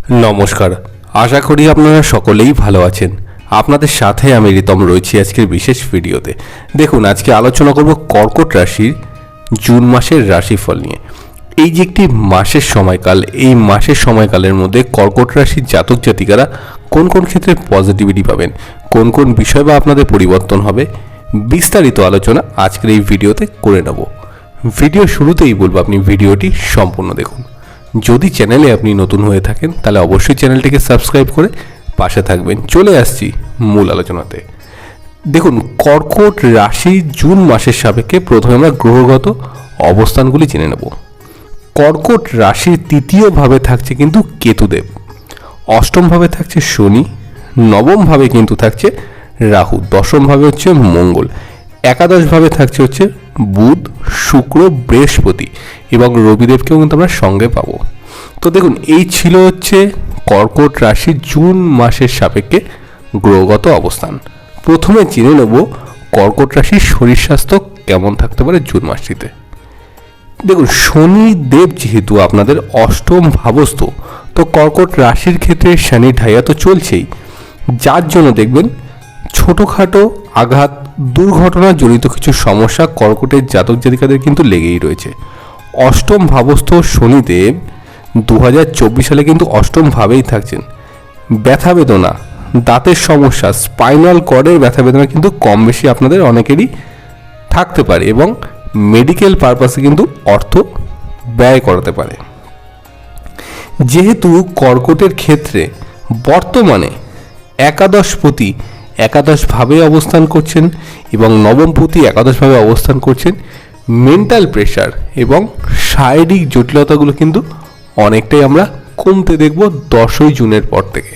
নমস্কার, আশা করি আপনারা সকলেই ভালো আছেন। আপনাদের সাথে আমি রিতম রয়েছি আজকের বিশেষ ভিডিওতে। দেখুন, আজকে আলোচনা করব কর্কট রাশির জুন মাসের রাশিফল নিয়ে। এই যে একটি মাসের সময়কাল, এই মাসের সময়কালের মধ্যে কর্কট রাশির জাতক জাতিকারা কোন কোন ক্ষেত্রে পজিটিভিটি পাবেন, কোন কোন বিষয় বা আপনাদের পরিবর্তন হবে, বিস্তারিত আলোচনা আজকের এই ভিডিওতে করে নেব। ভিডিও শুরুতেই বলবো আপনি ভিডিওটি সম্পূর্ণ দেখুন। যদি চ্যানেলে আপনি নতুন হয়ে থাকেন তাহলে অবশ্যই চ্যানেলটিকে সাবস্ক্রাইব করে পাশে থাকবেন। চলে আসছি মূল আলোচনাতে। দেখুন, কর্কট রাশি জুন মাসের সাপেক্ষে প্রথমে আমরা গ্রহগত অবস্থানগুলি জেনে নেব। কর্কট রাশির তৃতীয় ভাবে থাকছে কিন্তু কেতুদেব, অষ্টম ভাবে থাকছে শনি, নবম ভাবে কিন্তু থাকছে রাহু, দশম ভাবে হচ্ছে মঙ্গল, একাদশ ভাবে থাকছে হচ্ছে বুধ, শুক্র, বৃহস্পতি এবং রবিদেবকেও কিন্তু আমরা সঙ্গে পাবো। তো দেখুন, এই ছিল হচ্ছে কর্কট রাশি জুন মাসের সাপেক্ষে গ্রহগত অবস্থান। প্রথমে জেনে নেব কর্কট রাশির শরীর স্বাস্থ্য কেমন থাকতে পারে জুন মাসটিতে। দেখুন, শনিদেব যেহেতু আপনাদের অষ্টম ভাবস্থ, তো কর্কট রাশির ক্ষেত্রে শনি ঢাইয়া তো চলছেই, যার জন্য দেখবেন ছোটোখাটো আঘাত, দুর্ঘটনা জড়িত কিছু সমস্যা কর্কটের জাতক জাতিকাদের কিন্তু লেগেই রয়েছে। অষ্টম ভাবস্থ শনিদেব 2024 সালে কিন্তু অষ্টম ভাবেই থাকছেন। ব্যথা বেদনা, দাঁতের সমস্যা, স্পাইনাল কর্ডের ব্যথা বেদনা কিন্তু কম বেশি আপনাদের অনেকেরই থাকতে পারে এবং মেডিকেল পারপাসে কিন্তু অর্থ ব্যয় করাতে পারে। যেহেতু কর্কটের ক্ষেত্রে বর্তমানে একাদশপতি একাদশভাবে অবস্থান করছেন এবং নবমপতি একাদশভাবে অবস্থান করছেন, মেন্টাল প্রেশার এবং শারীরিক জটিলতাগুলো কিন্তু অনেকটাই আমরা কমতে দেখব 10ই জুনের পর থেকে।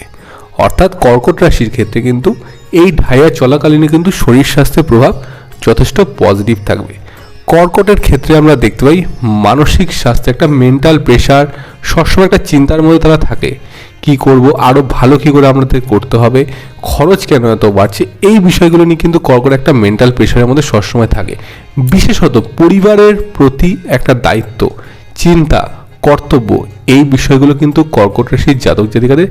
অর্থাৎ কর্কট রাশির ক্ষেত্রে কিন্তু এই ঢাইয়া চলাকালীন কিন্তু শরীর স্বাস্থ্যের প্রভাব যথেষ্ট পজিটিভ থাকবে। কর্কটের ক্ষেত্রে আমরা দেখতে পাই মানসিক স্বাস্থ্য, একটা মেন্টাল প্রেশার, সবসময় একটা চিন্তার মধ্যে তারা থাকে। কি করব, আরও ভালো কী করে আমাদের করতে হবে, খরচ কেন এত বাড়ছে, এই বিষয়গুলো নিয়ে কিন্তু কর্কট একটা মেন্টাল প্রেশারের মধ্যে সবসময় থাকে। বিশেষত পরিবারের প্রতি একটা দায়িত্ব, চিন্তা, কর্তব্য, এই বিষয়গুলো কিন্তু কর্কট রাশির জাতক জাতিকাদের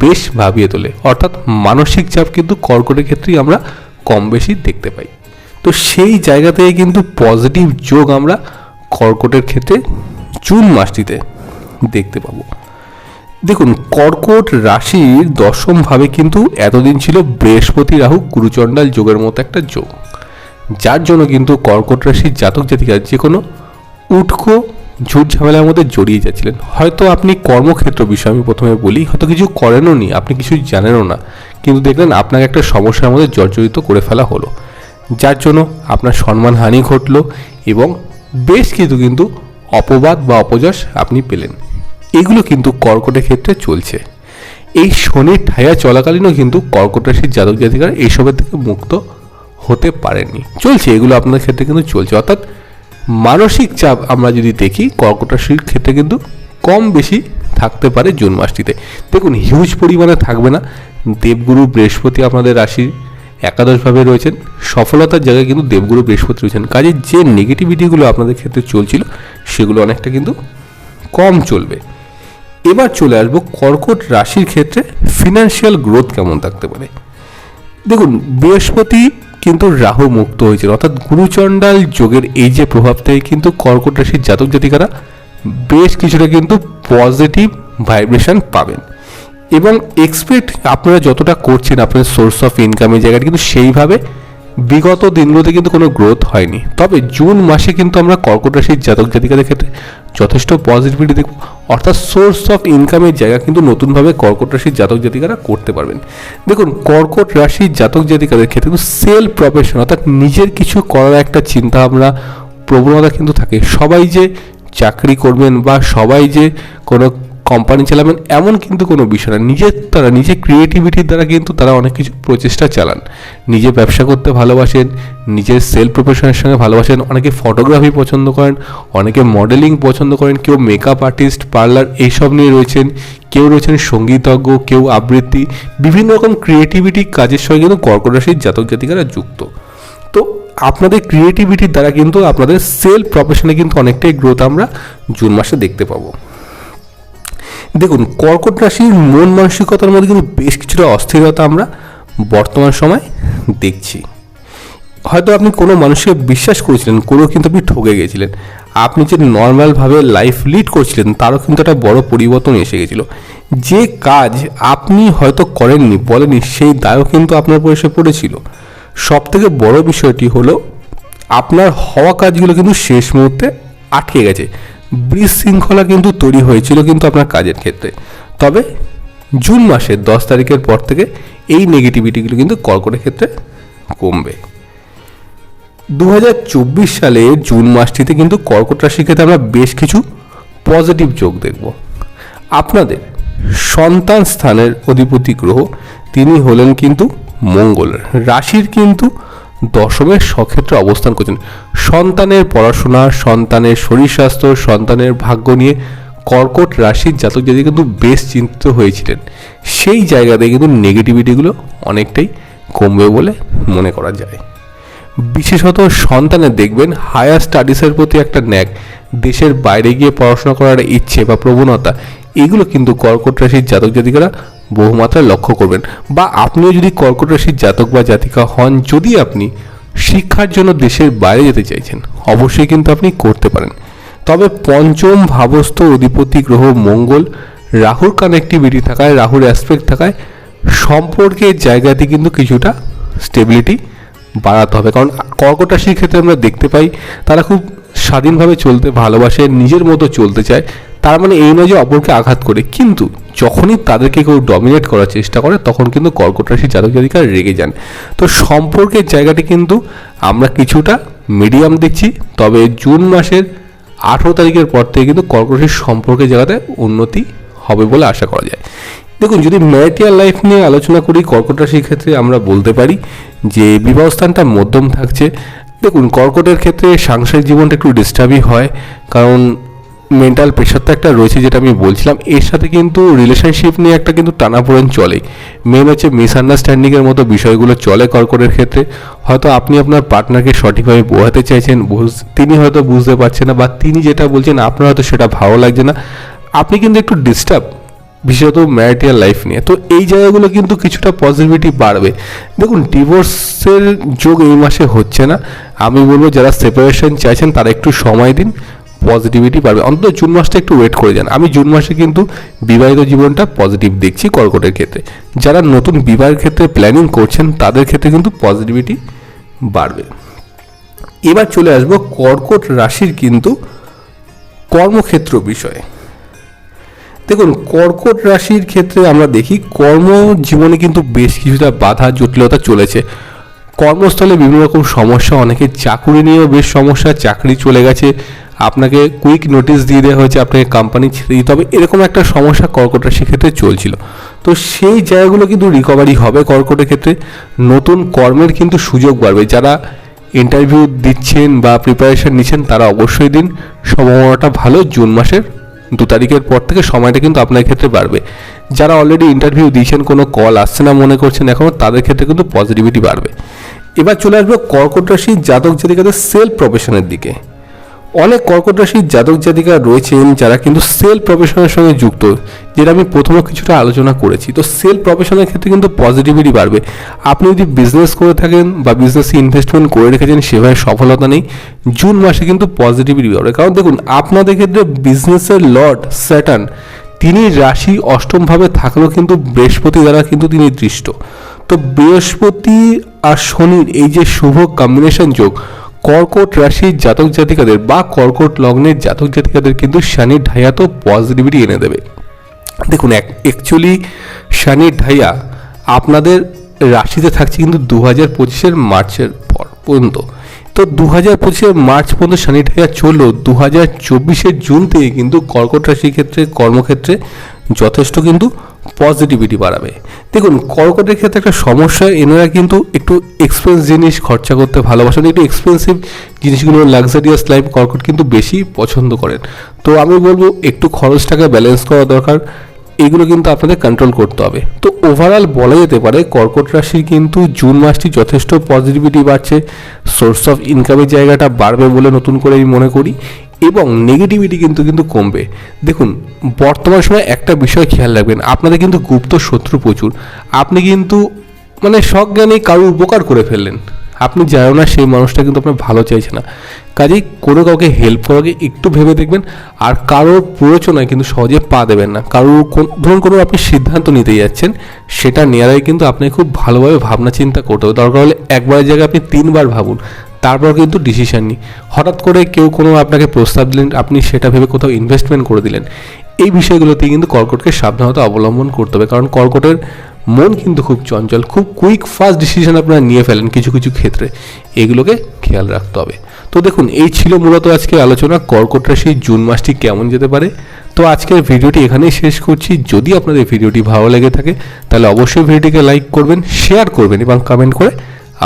বেশ ভাবিয়ে তোলে। অর্থাৎ মানসিক চাপ কিন্তু কর্কটের ক্ষেত্রেই আমরা কম বেশি দেখতে পাই। তো সেই জায়গা থেকে কিন্তু পজিটিভ যোগ আমরা কর্কটের ক্ষেত্রে জুন মাসটিতে দেখতে পাবো। দেখুন, কর্কট রাশির দশম ভাবে কিন্তু এতদিন ছিল বৃহস্পতি রাহু গুরুচণ্ডাল যোগের মতো একটা যোগ, যার জন্য কিন্তু কর্কট রাশির জাতক জাতিকা যে কোনো উটকো ঝুট ঝামেলার মধ্যে জড়িয়ে যাচ্ছিলেন। হয়তো আপনি কর্মক্ষেত্র বিষয়ে আমি প্রথমে বলি, হয়তো কিছু করেনও নি, আপনি কিছুই জানেনও না, কিন্তু দেখলেন আপনাকে একটা সমস্যার মধ্যে জর্জরিত করে ফেলা হলো, যার জন্য আপনার সম্মানহানি ঘটলো এবং বেশ কিছু কিন্তু অপবাদ বা অপযশ আপনি পেলেন। এগুলো কিন্তু কর্কটের ক্ষেত্রে চলছে। এই শনির ঢাইয়া চলাকালীনও কিন্তু কর্কট রাশির জাতক জাতিকারা এইসবের থেকে মুক্ত হতে পারেননি, চলছে, এগুলো আপনাদের ক্ষেত্রে কিন্তু চলছে। অর্থাৎ মানসিক চাপ আমরা যদি দেখি কর্কট রাশির ক্ষেত্রে কিন্তু কম বেশি থাকতে পারে জুন মাসটিতে। দেখুন, হিউজ পরিমাণে থাকবে না। দেবগুরু বৃহস্পতি আপনাদের রাশির একাদশভাবে রয়েছেন, সফলতার জায়গায় কিন্তু দেবগুরু বৃহস্পতি রয়েছেন। কাজে যে নেগেটিভিটিগুলো আপনাদের ক্ষেত্রে চলছিল সেগুলো অনেকটা কিন্তু কম চলবে। এবার চলে আসবো কর্কট রাশির ক্ষেত্রে ফিনান্সিয়াল গ্রোথ কেমন থাকতে পারে। দেখুন, বৃহস্পতি কিন্তু রাহু মুক্ত হয়েছিল, অর্থাৎ গুরুচণ্ডাল যোগের এই যে প্রভাব থেকে কিন্তু কর্কট রাশির জাতক জাতিকারা বেশ কিছুটা কিন্তু পজিটিভ ভাইব্রেশন পাবেন এবং এক্সপেক্ট আপনারা যতটা করছেন আপনাদের সোর্স অফ ইনকামের জায়গাটা কিন্তু সেইভাবে বিগত দিনগুলোতে কিন্তু কোনো গ্রোথ হয়নি। তবে জুন মাসে কিন্তু আমরা কর্কট রাশির জাতক জাতিকাদের ক্ষেত্রে যথেষ্ট পজিটিভিটি দেখব। অর্থাৎ সোর্স অফ ইনকামের জায়গা কিন্তু নতুনভাবে কর্কট রাশির জাতক জাতিকারা করতে পারবেন। দেখুন, কর্কট রাশির জাতক জাতিকাদের ক্ষেত্রে কিন্তু সেলফ প্রফেশন, অর্থাৎ নিজের কিছু করার একটা চিন্তা ভাবনা প্রবণতা কিন্তু থাকে। সবাই যে চাকরি করবেন বা সবাই যে কোনো কোম্পানি চালাবেন এমন কিন্তু কোনো বিষয় না। নিজের ক্রিয়েটিভিটির দ্বারা কিন্তু তারা অনেক কিছু প্রচেষ্টা চালান। নিজে ব্যবসা করতে ভালোবাসেন, নিজের সেলফ প্রফেশনের সঙ্গে ভালোবাসেন, অনেকে ফটোগ্রাফি পছন্দ করেন, অনেকে মডেলিং পছন্দ করেন, কেউ মেকআপ আর্টিস্ট, পার্লার এইসব নিয়ে রয়েছেন, কেউ রয়েছেন সঙ্গীতজ্ঞ, কেউ আবৃত্তি, বিভিন্ন রকম ক্রিয়েটিভিটি কাজের সঙ্গে কিন্তু কর্কট রাশির জাতক জাতিকারা যুক্ত। তো আপনাদের ক্রিয়েটিভিটির দ্বারা কিন্তু আপনাদের সেলফ প্রফেশনে কিন্তু অনেকটাই গ্রোথ আমরা জুন মাসে দেখতে পাবো। দেখুন, কর্কট রাশির মন মানসিকতার মধ্যে কিন্তু বেশ কিছুটা অস্থিরতা আমরা বর্তমান সময় দেখছি। হয়তো আপনি কোনো মানুষকে বিশ্বাস করেছিলেন, কোনো কিন্তু আপনি ঠকে গেছিলেন। আপনি যে নর্মালভাবে লাইফ লিড করছিলেন তারও কিন্তু একটা বড় পরিবর্তন এসে গেছিলো। যে কাজ আপনি হয়তো করেননি, বলেনি, সেই দায়ও কিন্তু আপনার উপর এসে পড়েছিল। সবথেকে বড় বিষয়টি হলো আপনার হওয়া কাজগুলো কিন্তু শেষ মুহূর্তে আটকে গেছে। বিশৃঙ্খলা কিন্তু তৈরি হয়েছিল কিন্তু আপনার কাজের ক্ষেত্রে। তবে জুন মাসের 10 তারিখের পর থেকে এই নেগেটিভিটিগুলো কিন্তু কর্কটের ক্ষেত্রে কমবে। 2024 সালে জুন মাসটিতে কিন্তু কর্কট রাশির ক্ষেত্রে আমরা বেশ কিছু পজিটিভ যোগ দেখব। আপনাদের সন্তান স্থানের অধিপতি গ্রহ তিনি হলেন কিন্তু মঙ্গল, রাশির কিন্তু দশমের স্বক্ষেত্রে অবস্থান করছেন। সন্তানের পড়াশোনা, সন্তানের শরীর স্বাস্থ্য, সন্তানের ভাগ্য নিয়ে কর্কট রাশির জাতক জাতিকা কিন্তু বেশ চিন্তিত হয়েছিলেন। সেই জায়গাতে কিন্তু নেগেটিভিটিগুলো অনেকটাই কমবে বলে মনে করা যায়। বিশেষত সন্তানের দেখবেন হায়ার স্টাডিজের প্রতি একটা ন্যাক, দেশের বাইরে গিয়ে পড়াশোনা করার ইচ্ছে বা প্রবণতা, এগুলো কিন্তু কর্কট রাশির জাতক জাতিকারা বহুমাত্রায় লক্ষ্য করবেন। বা আপনিও যদি কর্কট রাশির জাতক বা জাতিকা হন, যদি আপনি শিক্ষার জন্য দেশের বাইরে যেতে চাইছেন, অবশ্যই কিন্তু আপনি করতে পারেন। তবে পঞ্চম ভাবস্থ অধিপতি গ্রহ মঙ্গল, রাহুর কানেক্টিভিটি থাকায়, রাহুর অ্যাসপেক্ট থাকায় সম্পর্কের জায়গাতে কিন্তু কিছুটা স্টেবিলিটি বাড়াতে হবে। কারণ কর্কট রাশির ক্ষেত্রে আমরা দেখতে পাই তারা খুব স্বাধীনভাবে চলতে ভালোবাসে, নিজের মতো চলতে চায়। তার মানে এই নয় যে অপরকে আঘাত করে, কিন্তু যখনই তাদেরকে কেউ ডমিনেট করার চেষ্টা করে তখন কিন্তু কর্কট রাশির জাতক জাতিকারা রেগে যান। তো সম্পর্কের জায়গাটি কিন্তু আমরা কিছুটা মিডিয়াম দেখছি। তবে জুন মাসের 18 তারিখের পর থেকে কিন্তু কর্কট রাশির সম্পর্কের জায়গাতে উন্নতি হবে বলে আশা করা যায়। দেখুন, যদি ম্যারিটাল লাইফ নিয়ে আলোচনা করি কর্কট রাশির ক্ষেত্রে আমরা বলতে পারি যে বিবাহ স্থানটা মধ্যম থাকছে। দেখুন, কর্কটের ক্ষেত্রে সাংসারিক জীবনটা একটু ডিস্টার্বই হয়, কারণ মেন্টাল প্রেশার তো একটা রয়েছে, যেটা আমি বলছিলাম। এর সাথে কিন্তু রিলেশনশিপ নিয়ে একটা কিন্তু টানাপোড়েন চলে। মেন হচ্ছে মিসআন্ডারস্ট্যান্ডিংয়ের মতো বিষয়গুলো চলে কর্কটের ক্ষেত্রে। হয়তো আপনি আপনার পার্টনারকে সঠিকভাবে বোঝাতে চাইছেন, তিনি হয়তো বুঝতে পারছেন না, বা তিনি যেটা বলছেন আপনার হয়তো সেটা ভালো লাগছে না। আপনি কিন্তু একটু ডিস্টার্ব, বিশেষত ম্যারিটাল লাইফ নিয়ে। তো এই জায়গাগুলো কিন্তু কিছুটা পজিটিভিটি বাড়বে। দেখুন, ডিভোর্সের যোগ এই মাসে হচ্ছে না। আমি বলবো যারা সেপারেশন চাইছেন তারা একটু সময় দিন, পজিটিভিটি বাড়বে। অন্তত জুন মাসটা একটু ওয়েট করে যান। আমি জুন মাসে কিন্তু বিবাহিত জীবনটা পজিটিভ দেখছি কর্কটের ক্ষেত্রে। যারা নতুন বিবাহের ক্ষেত্রে প্ল্যানিং করছেন তাদের ক্ষেত্রে কিন্তু পজিটিভিটি বাড়বে। এবার চলে আসবো কর্কট রাশির কিন্তু কর্মক্ষেত্র বিষয়ে। দেখুন, কর্কট রাশির ক্ষেত্রে আমরা দেখি কর্মজীবনে কিন্তু বেশ কিছুটা বাধা জটিলতা চলেছে। কর্মস্থলে বিভিন্ন রকম সমস্যা, অনেকে চাকরি নিয়েও বেশ সমস্যা, চাকরি চলে গেছে, আপনাকে কুইক নোটিশ দিয়ে দেওয়া হয়েছে, আপনাকে কোম্পানি ছেড়ে দিতে হবে, এরকম একটা সমস্যা কর্কট রাশির ক্ষেত্রে চলছিল। তো সেই জায়গাগুলো কিন্তু রিকভারি হবে কর্কটের ক্ষেত্রে। নতুন কর্মের কিন্তু সুযোগ বাড়বে। যারা ইন্টারভিউ দিচ্ছেন বা প্রিপারেশন নিচ্ছেন তারা অবশ্যই দিন, সম্ভাবনাটা ভালো। জুন মাসের 2 তারিখের পর থেকে সময়টা কিন্তু আপনার ক্ষেত্রে বাড়বে। যারা অলরেডি ইন্টারভিউ দিয়েছেন, কোনো কল আসছে না মনে করছেন এখনও, তাদের ক্ষেত্রে কিন্তু পজিটিভিটি বাড়বে। এবার চলে আসবো কর্কট রাশির জাতক জাতিকাদের সেলফ প্রফেশনের দিকে। অনেক কর্কট রাশির জাতক জাতিকা রয়েছেন যারা কিন্তু সেলফ প্রফেশনের সঙ্গে যুক্ত, যেটা আমি প্রথমে কিছুটা আলোচনা করেছি। তো সেলফ প্রফেশনের ক্ষেত্রে কিন্তু পজিটিভিটি বাড়বে। আপনি যদি বিজনেস করে থাকেন বা বিজনেসে ইনভেস্টমেন্ট করে রেখেছেন, সেভাবে সফলতা নেই, জুন মাসে কিন্তু পজিটিভিটি বাড়বে। কারণ দেখুন, আপনাদের ক্ষেত্রে বিজনেসের লর্ড স্যাটার্ন তিনি রাশি অষ্টমভাবে থাকলেও কিন্তু বৃহস্পতি দ্বারা কিন্তু তিনি দৃষ্ট। তো বৃহস্পতি আর শনির এই যে শুভ কম্বিনেশন যোগ কর্কট রাশির জাতক জাতিকাদের বা কর্কট লগ্নের জাতক জাতিকাদের কিন্তু শনির ঢাইয়া তো পজিটিভিটি এনে দেবে। দেখুন, অ্যাকচুয়ালি শনির ঢাইয়া আপনাদের রাশিতে থাকছে কিন্তু 2025-এর মার্চের পর পর্যন্ত। তো 2025-এর মার্চ পর্যন্ত শনি ঢাইয়া চললো, 2024-এর জুন থেকে কিন্তু কর্কট রাশির ক্ষেত্রে কর্মক্ষেত্রে যথেষ্ট কিন্তু পজিটিভিটি বাড়াবে। দেখুন, কর্কটের ক্ষেত্রে একটা সমস্যা, এনারা কিন্তু একটু এক্সপেন্স জিনিস খরচা করতে ভালোবাসেন, একটু এক্সপেন্সিভ জিনিসগুলো, লাক্সারিয়াস লাইফ কর্কট কিন্তু বেশি পছন্দ করেন। তো আমি বলবো একটু খরচটাকে ব্যালেন্স করা দরকার। এগুলো কিন্তু আপনাদের কন্ট্রোল করতে হবে। তো ওভারঅল বলা যেতে পারে কর্কট রাশির কিন্তু জুন মাসটি যথেষ্ট পজিটিভিটি বাড়ছে, সোর্স অফ ইনকামের জায়গাটা বাড়বে বলে নতুন করে আমি মনে করি, এবং নেগেটিভিটি কিন্তু কমবে। দেখুন, বর্তমান সময়ে একটা বিষয় খেয়াল রাখবেন, আপনাদের কিন্তু গুপ্ত শত্রু প্রচুর। আপনি কিন্তু মানে সজ্ঞানে কারোর উপকার করে ফেললেন, আপনি জানো না সেই মানুষটা কিন্তু আপনার ভালো চাইছে না। কাজেই কোনো কাউকে হেল্প করাকে একটু ভেবে দেখবেন, আর কারোর প্ররোচনায় কিন্তু সহজে পা দেবেন না। কারোর ধরুন কোনো আপনি সিদ্ধান্ত নিতে যাচ্ছেন, সেটা নেওয়ার আগে কিন্তু আপনাকে খুব ভালোভাবে ভাবনা চিন্তা করতে হবে। দরকার হলে একবারের জায়গায় আপনি 3বার ভাবুন, তারপর কিন্তু ডিসিশন নিই। হঠাৎ করে কেউ কোনো আপনাকে প্রস্তাব দিলেন, আপনি সেটা ভেবে কোথাও ইনভেস্টমেন্ট করে দিলেন, এই বিষয়গুলোতেই কিন্তু কর্কটকে সাবধানতা অবলম্বন করতে হবে। কারণ কর্কটের মন কিন্তু খুব চঞ্চল, খুব কুইক ফাস্ট ডিসিশন আপনারা নিয়ে ফেলেন কিছু কিছু ক্ষেত্রে, এগুলোকে খেয়াল রাখতে হবে। তো দেখুন, এই ছিল মূলত আজকের আলোচনা কর্কট রাশি জুন মাসটি কেমন যেতে পারে। তো আজকের ভিডিওটি এখানেই শেষ করছি। যদি আপনাদের ভিডিওটি ভালো লেগে থাকে তাহলে অবশ্যই ভিডিওটিকে লাইক করবেন, শেয়ার করবেন এবং কমেন্ট করে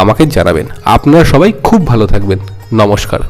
আমাকে জানাবেন। আপনারা সবাই খুব ভালো থাকবেন। নমস্কার।